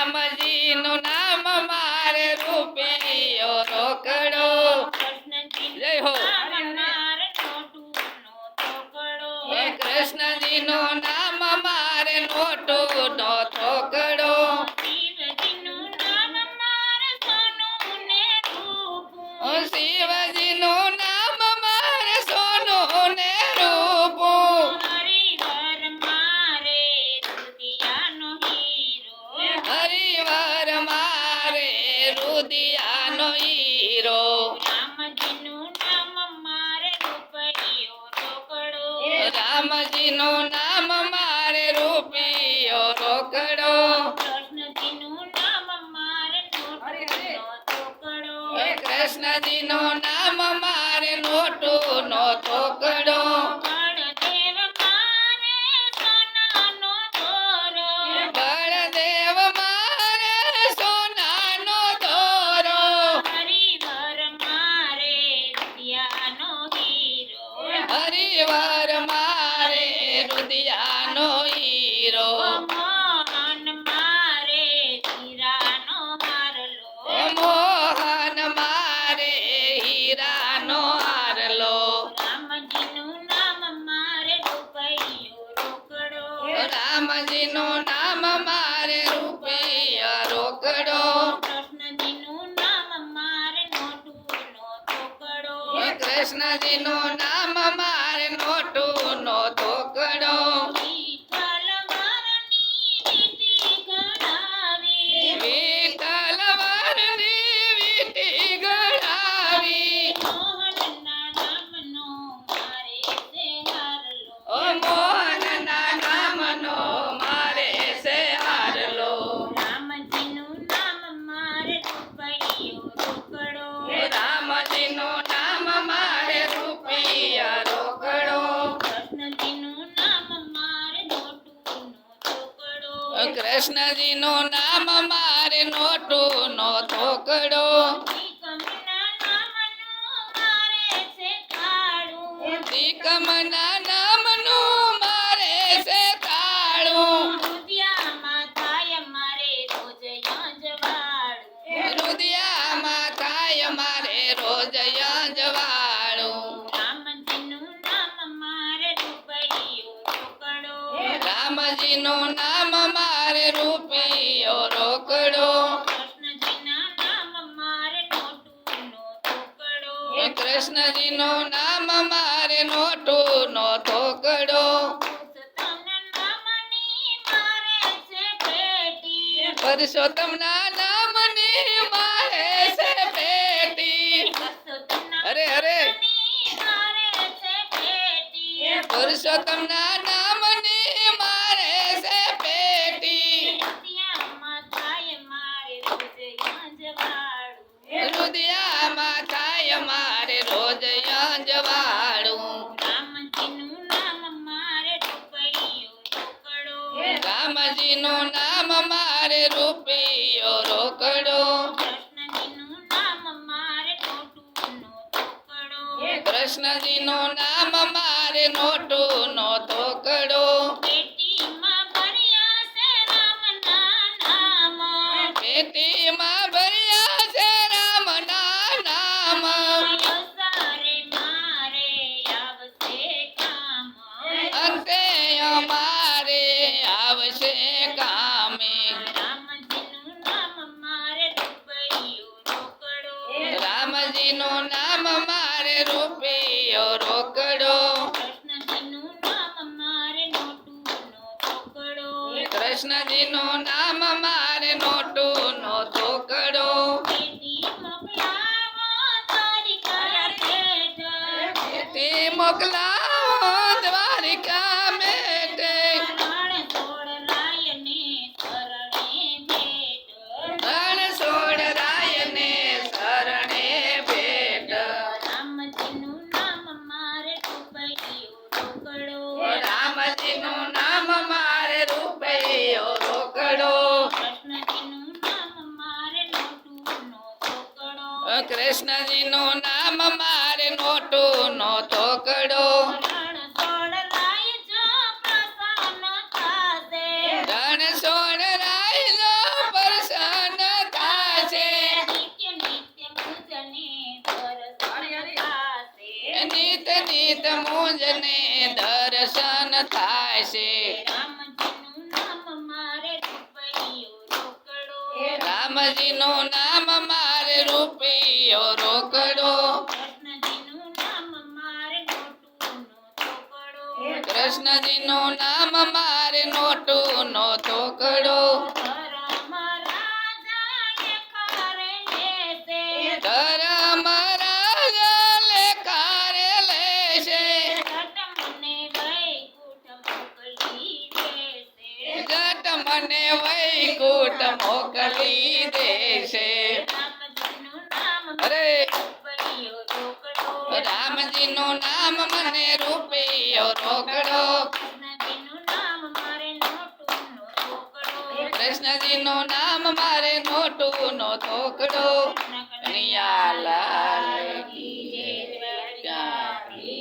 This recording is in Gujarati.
રામજીનું નામ મારે રૂપિયો રોકડો જય હો હે કૃષ્ણજીનું નામ મારે નોટું નો થોકડો શિવજીનું નામ મારે સોનું ને રૂપું હરિવાર મારે રુદિયાનો હીરો રામજીનું નામ મારે રૂપિયો રોકડો કૃષ્ણજીનું નામ મારે નોટું નો થોકડો બળદેવ મારે સોનાનો દોરો હરિવાર મારે રુદિયાનો હીરો મોહન મારે હીરાનો હારલો રામજીનું નામ મારે રૂપિયો રોકડો કૃષ્ણજીનું નામ મારે નોટું નો થોકડો વિઠ્ઠલ વરની વીંટી ગળાવી ઓ મોહનના નામનો મારે છે હારલો રામજીનું નામ મારે રૂપિયા રોકડો કૃષ્ણજીનું નામ મારે નોટું નો થોકડો ત્રિકમના નામનું મારે છે તાળું રુદિયામાં થાય મારે રોજ અંજવાળું રામજીનું નામ મારે રૂપિયો રોકડો કૃષ્ણજીનું નામ મારે નોટું નો થોકડો પરસોત્તમના નામની મારે છે પેટી અરે અરે પુરુષોત્તમના નામની મારે છે પેટી રુદિયામાં થાય મારે રોજ અંજવાળું રામજીનું નામ મારે રૂપિયો રોકડો કૃષ્ણજીનું નામ મારે નોટું નો થોકડો પેટીમાં ભર્યા છે રામના નામ અંતે અમારે આવશે કામે રામજીનું નામ મારે રૂપિયો રોકડો કૃષ્ણજીનું નામ મારે નોટું નો થોકડો મોકલાવો દ્વારિકા મેટે રણછોડ રાયને શરણે ભેટ રામજીનું નામ મારે રૂપિયો રોકડો કૃષ્ણજીનું નામ મારે નોટું નો થોકડો રણછોડ રાય જો મુજને દર્શન થાય છે રામજીનું નામ મારે રૂપિયો રોકડો રામજીનું નામ મારે રૂપિયો રોકડો કૃષ્ણજીનું નામ મારે નોટુનો ચોકડો કૃષ્ણજીનું નામ મારે નોટુનો થોકડો ધર્મ રાજા લેખારે લેશે ધર્મ રાજા લેખારે લેશે ઘટ મને વૈકુંઠ મોકલી દેશે જટ મને વૈકુંઠ મોકલી દેશે રામજીનું નામ અરે રૂપિયો રોકડો રામજીનું નામ મને રૂપિયો રોકડો કૃષ્ણજીનું નામ મારે નોટુનો ચોકડો કૃષ્ણજીનું નામ મારે નોટુનો થોકડો કનૈયા લાલ